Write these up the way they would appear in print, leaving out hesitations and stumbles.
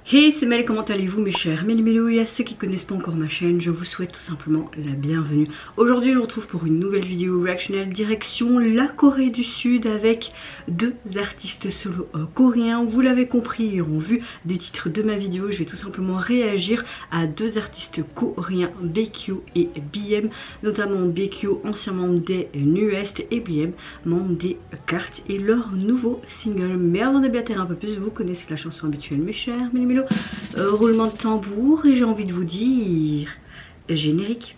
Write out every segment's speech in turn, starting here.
Hey, c'est Mel, comment allez-vous mes chers Méli-Mélo, et à ceux qui connaissent pas encore ma chaîne, je vous souhaite tout simplement la bienvenue. Aujourd'hui je vous retrouve pour une nouvelle vidéo reactionnelle direction la Corée du Sud avec deux artistes solo coréens. Vous l'avez compris et en vue des titres de ma vidéo, je vais tout simplement réagir à deux artistes coréens, Baekhyun et BM, notamment Baekhyun, ancien membre des NU'EST, et BM, membre des Cartes, et leur nouveau single. Mais avant de débattre un peu plus, vous connaissez la chanson habituelle mes chers Méli-Mélo. Roulement de tambour et j'ai envie de vous dire générique.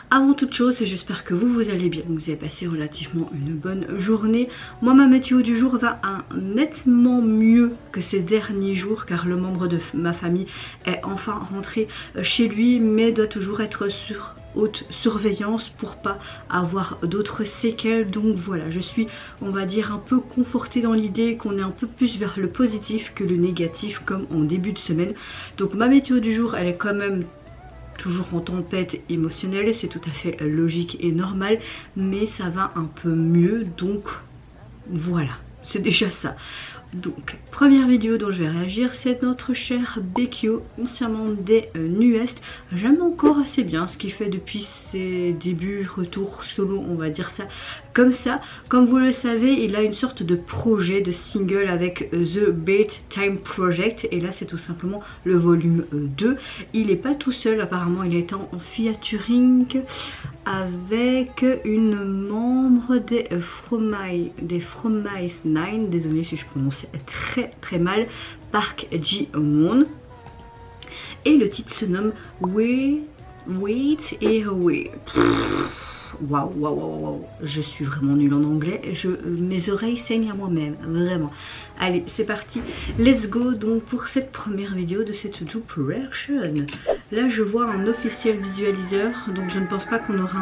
Avant toute chose, j'espère que vous allez bien, vous avez passé relativement une bonne journée. Moi, ma météo du jour va nettement mieux que ces derniers jours car le membre de ma famille est enfin rentré chez lui mais doit toujours être sur haute surveillance pour pas avoir d'autres séquelles. Donc voilà, je suis, on va dire, un peu confortée dans l'idée qu'on est un peu plus vers le positif que le négatif comme en début de semaine. Donc ma météo du jour, elle est quand même toujours en tempête émotionnelle, c'est tout à fait logique et normal, mais ça va un peu mieux, donc voilà, c'est déjà ça. Donc, première vidéo dont je vais réagir, c'est notre cher Baekhyun, ancien membre des NU'EST. J'aime encore assez bien ce qu'il fait depuis ses débuts, retour solo, on va dire ça comme ça. Comme vous le savez, il a une sorte de projet de single avec The Bedtime Project, et là c'est tout simplement le volume 2. Il n'est pas tout seul, apparemment il est en featuring avec une membre des Fromise 9, désolé si je prononce très mal, Park Ji-won, et le titre se nomme Wait et Away. Waouh, je suis vraiment nulle en anglais, mes oreilles saignent à moi-même, vraiment. Allez, c'est parti, let's go. Donc pour cette première vidéo de cette double reaction, là je vois un officiel visualiseur, donc je ne pense pas qu'on aura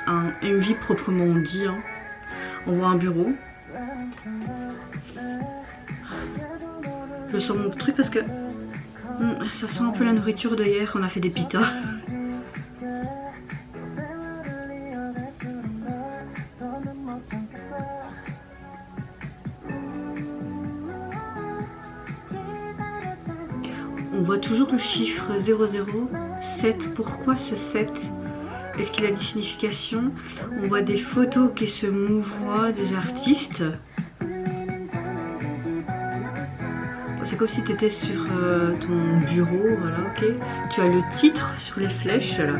un MV proprement dit, hein. On voit un bureau. Je sens mon truc parce que ça sent un peu la nourriture de hier, on a fait des pitas. On voit toujours le chiffre 007. Pourquoi ce 7? Est-ce qu'il a une signification? On voit des photos qui se mouvoient des artistes. C'est comme si tu étais sur ton bureau, voilà, ok. Tu as le titre sur les flèches là.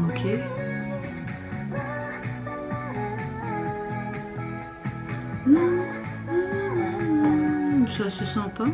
Ok. Ça se sent pas.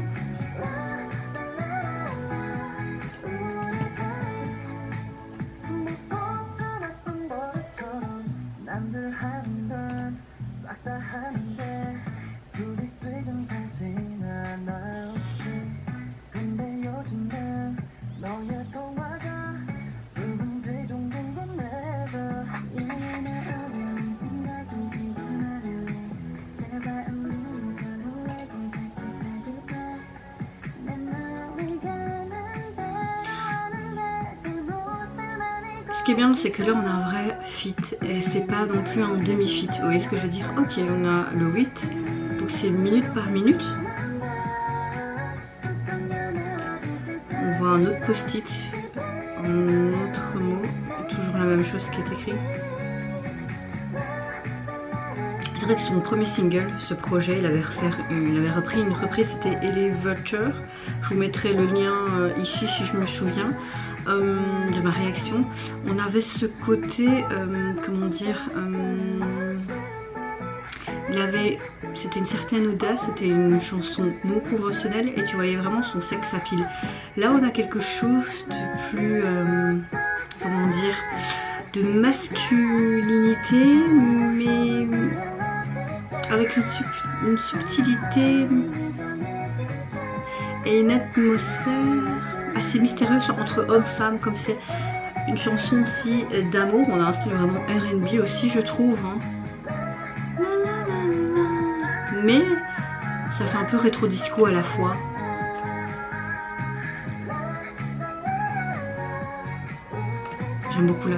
Ce qui est bien, c'est que là on a un vrai fit et c'est pas non plus un demi-fit. Vous voyez ce que je veux dire? Ok, on a le 8, donc c'est minute par minute. On voit un autre post-it, un autre mot, toujours la même chose qui est écrit. C'est vrai que son premier single, ce projet, il avait repris une reprise, c'était Elevator. Je vous mettrai le lien ici si je me souviens de ma réaction. On avait ce côté, comment dire, c'était une certaine audace, c'était une chanson non conventionnelle et tu voyais vraiment son sex appeal. Là on a quelque chose de plus, comment dire, de masculinité mais avec une subtilité et une atmosphère assez mystérieuse entre hommes-femmes, comme c'est une chanson aussi d'amour. On a un style vraiment R&B aussi, je trouve, hein. Mais ça fait un peu rétro disco à la fois. j'aime beaucoup là.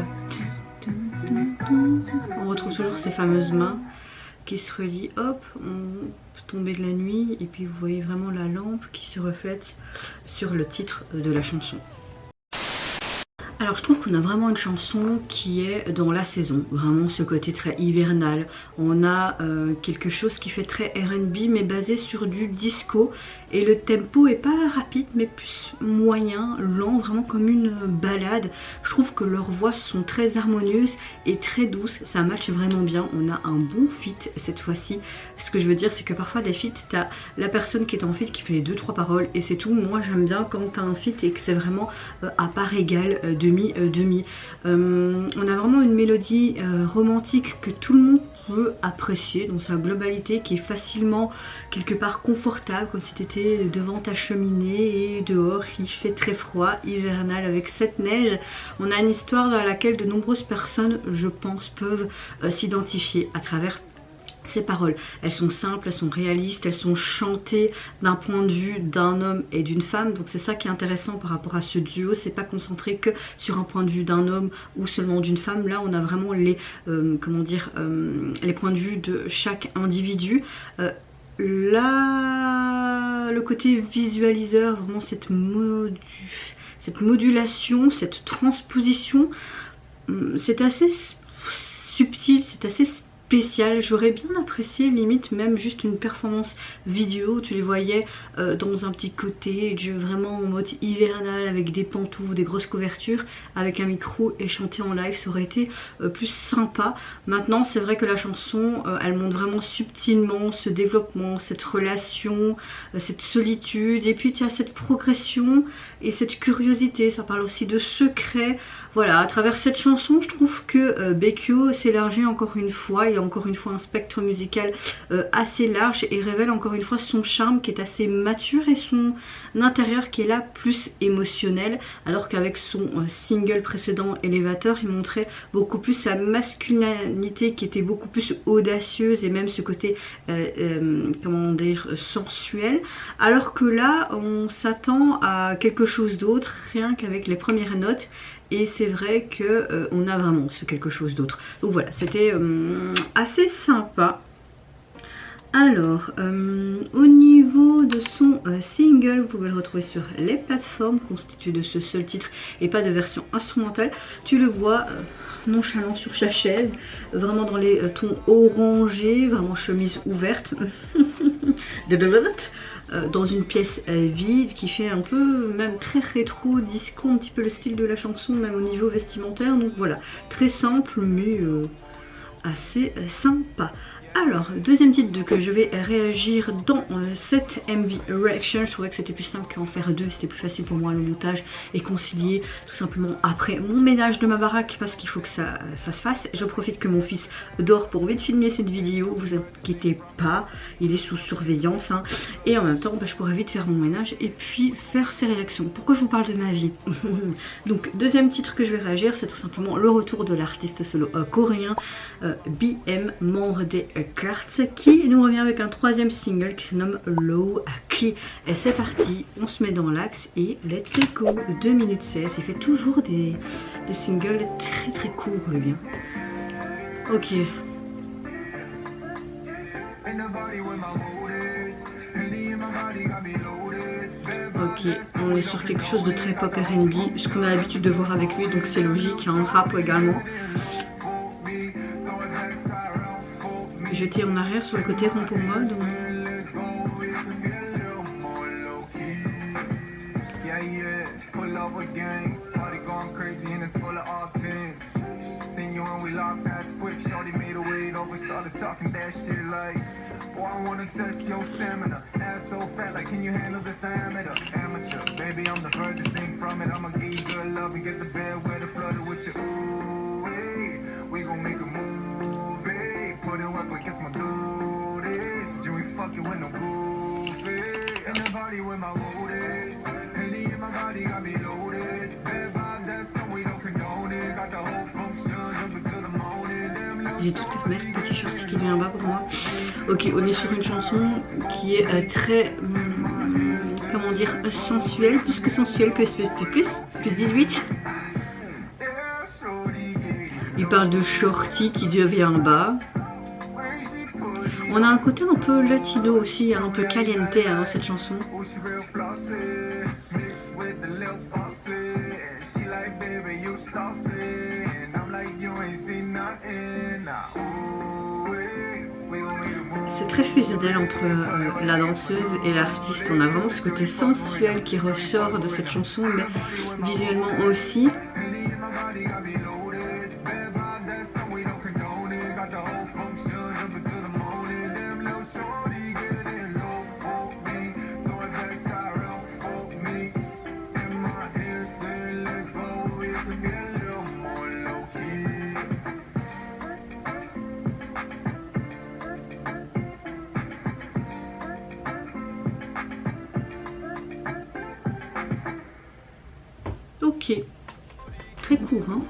On retrouve toujours ces fameuses mains qui se relient, hop, on peut tomber de la nuit et puis vous voyez vraiment la lampe qui se reflète sur le titre de la chanson. Alors je trouve qu'on a vraiment une chanson qui est dans la saison, vraiment ce côté très hivernal. On a quelque chose qui fait très R&B mais basé sur du disco et le tempo est pas rapide mais plus moyen, lent, vraiment comme une balade. Je trouve que leurs voix sont très harmonieuses et très douces, ça matche vraiment bien. On a un bon feat cette fois-ci. Ce que je veux dire c'est que parfois des feats, t'as la personne qui est en feat qui fait les 2-3 paroles et c'est tout. Moi j'aime bien quand t'as un feat et que c'est vraiment à part égale, demi. On a vraiment une mélodie romantique que tout le monde peut apprécier dans sa globalité, qui est facilement quelque part confortable, comme si tu étais devant ta cheminée et dehors il fait très froid, hivernal avec cette neige. On a une histoire dans laquelle de nombreuses personnes, je pense, peuvent s'identifier à travers ces paroles. Elles sont simples, elles sont réalistes, elles sont chantées d'un point de vue d'un homme et d'une femme, donc c'est ça qui est intéressant par rapport à ce duo. C'est pas concentré que sur un point de vue d'un homme ou seulement d'une femme. Là on a vraiment les les points de vue de chaque individu. Là le côté visualiseur, vraiment cette modulation, cette transposition, c'est assez subtil, c'est assez spécial. J'aurais bien apprécié limite même juste une performance vidéo, tu les voyais dans un petit cottage vraiment en mode hivernal avec des pantoufles, des grosses couvertures, avec un micro et chanter en live, ça aurait été plus sympa. Maintenant c'est vrai que la chanson elle montre vraiment subtilement ce développement, cette relation, cette solitude, et puis tu as cette progression et cette curiosité. Ça parle aussi de secrets. Voilà, à travers cette chanson je trouve que Baekhyun s'élargit encore une fois. Il y a encore une fois un spectre musical assez large et révèle encore une fois son charme qui est assez mature et son intérieur qui est là plus émotionnel, alors qu'avec son single précédent Elevator il montrait beaucoup plus sa masculinité qui était beaucoup plus audacieuse et même ce côté comment dire, sensuel, alors que là on s'attend à quelque chose d'autre rien qu'avec les premières notes. Et c'est vrai que on a vraiment ce quelque chose d'autre. Donc voilà, c'était assez sympa. Alors, au niveau de son single, vous pouvez le retrouver sur les plateformes, constitué de ce seul titre et pas de version instrumentale. Tu le vois nonchalant sur sa chaise, vraiment dans les tons orangés, vraiment chemise ouverte. Dans une pièce vide qui fait un peu même très rétro disco, un petit peu le style de la chanson même au niveau vestimentaire. Donc voilà, très simple mais assez sympa. Alors, deuxième titre que je vais réagir dans cette MV Reaction. Je trouvais que c'était plus simple qu'en faire deux, c'était plus facile pour moi le montage et concilier tout simplement après mon ménage de ma baraque parce qu'il faut que ça se fasse. Je profite que mon fils dort pour vite filmer cette vidéo, vous inquiétez pas, il est sous surveillance hein. Et en même temps je pourrais vite faire mon ménage et puis faire ces réactions. Pourquoi je vous parle de ma vie? Donc deuxième titre que je vais réagir, c'est tout simplement le retour de l'artiste solo coréen BM, membre des Carts, qui nous revient avec un troisième single qui se nomme Low Key. Et c'est parti, on se met dans l'axe et let's go. 2 minutes 16, il fait toujours des singles très courts lui. Ok. Ok, on est sur quelque chose de très pop R&B, ce qu'on a l'habitude de voir avec lui, donc c'est logique, un rap également. Jeté en arrière sur le côté rond pour moi. Donc... J'ai toute cette merde, petit short qui vient bas pour moi. Ok, on est sur une chanson qui est très, comment dire, sensuelle, plus que sensuelle, plus 18. Il parle de shorty qui devient bas. On a un côté un peu latino aussi, un peu caliente dans cette chanson. C'est très fusionnel entre la danseuse et l'artiste. On a vraiment ce côté sensuel qui ressort de cette chanson, mais visuellement aussi. Ok, très court, hein.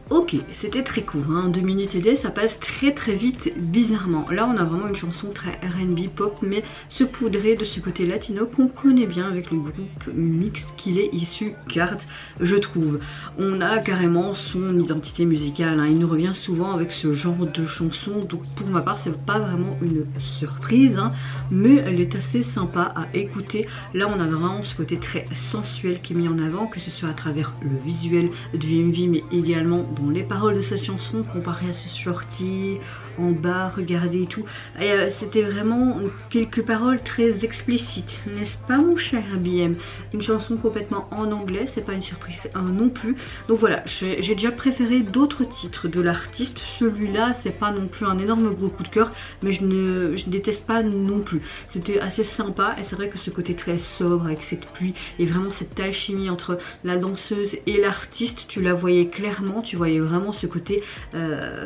Ok, c'était très court, hein, 2 minutes et des, ça passe très très vite bizarrement. Là on a vraiment une chanson très R&B pop, mais saupoudrée de ce côté latino qu'on connaît bien avec le groupe mixte qu'il est issu, Card, je trouve. On a carrément son identité musicale, hein, il nous revient souvent avec ce genre de chanson, donc pour ma part c'est pas vraiment une surprise, hein, mais elle est assez sympa à écouter. Là on a vraiment ce côté très sensuel qui est mis en avant, que ce soit à travers le visuel du MV, mais également dans les paroles de cette chanson comparé à ce shorty en bas, regardez et tout. C'était vraiment quelques paroles très explicites, n'est-ce pas mon cher BM? Une chanson complètement en anglais, c'est pas une surprise non plus. Donc voilà, j'ai déjà préféré d'autres titres de l'artiste. Celui-là, c'est pas non plus un énorme gros coup de cœur, mais je déteste pas non plus. C'était assez sympa et c'est vrai que ce côté très sobre avec cette pluie et vraiment cette alchimie entre la danseuse et l'artiste, tu la voyais clairement, tu voyais vraiment ce côté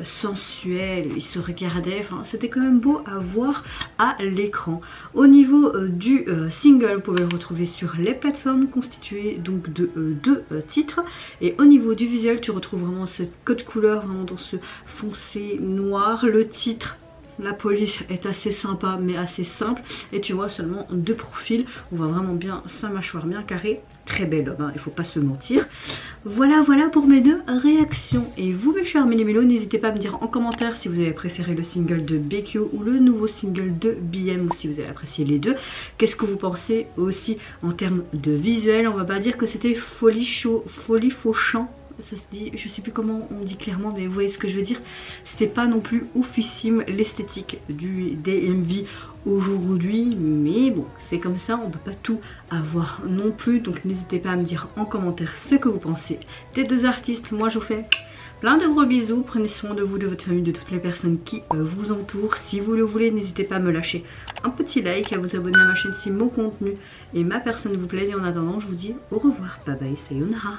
sensuel, ils se regardaient, enfin c'était quand même beau à voir à l'écran. Au niveau du single, vous pouvez le retrouver sur les plateformes constituées donc de 2 titres, et au niveau du visuel tu retrouves vraiment cette code couleur vraiment dans ce foncé noir. Le titre, la police, est assez sympa mais assez simple, et tu vois seulement 2 profils, on voit vraiment bien sa mâchoire bien carrée, très belle homme, hein, il faut pas se mentir. Voilà pour mes 2 réactions. Et vous mes chers méli-mélos, n'hésitez pas à me dire en commentaire si vous avez préféré le single de Baekhyun ou le nouveau single de BM, ou si vous avez apprécié les deux. Qu'est-ce que vous pensez aussi en termes de visuel? On va pas dire que c'était folie fauchant, ça se dit, je sais plus comment on dit clairement, mais vous voyez ce que je veux dire. C'était pas non plus oufissime l'esthétique des MV aujourd'hui, mais bon, c'est comme ça, on peut pas tout avoir non plus. Donc n'hésitez pas à me dire en commentaire ce que vous pensez des 2 artistes. Moi je vous fais plein de gros bisous, prenez soin de vous, de votre famille, de toutes les personnes qui vous entourent. Si vous le voulez, n'hésitez pas à me lâcher un petit like, à vous abonner à ma chaîne si mon contenu et ma personne vous plaisent. Et en attendant, je vous dis au revoir, bye bye, sayonara.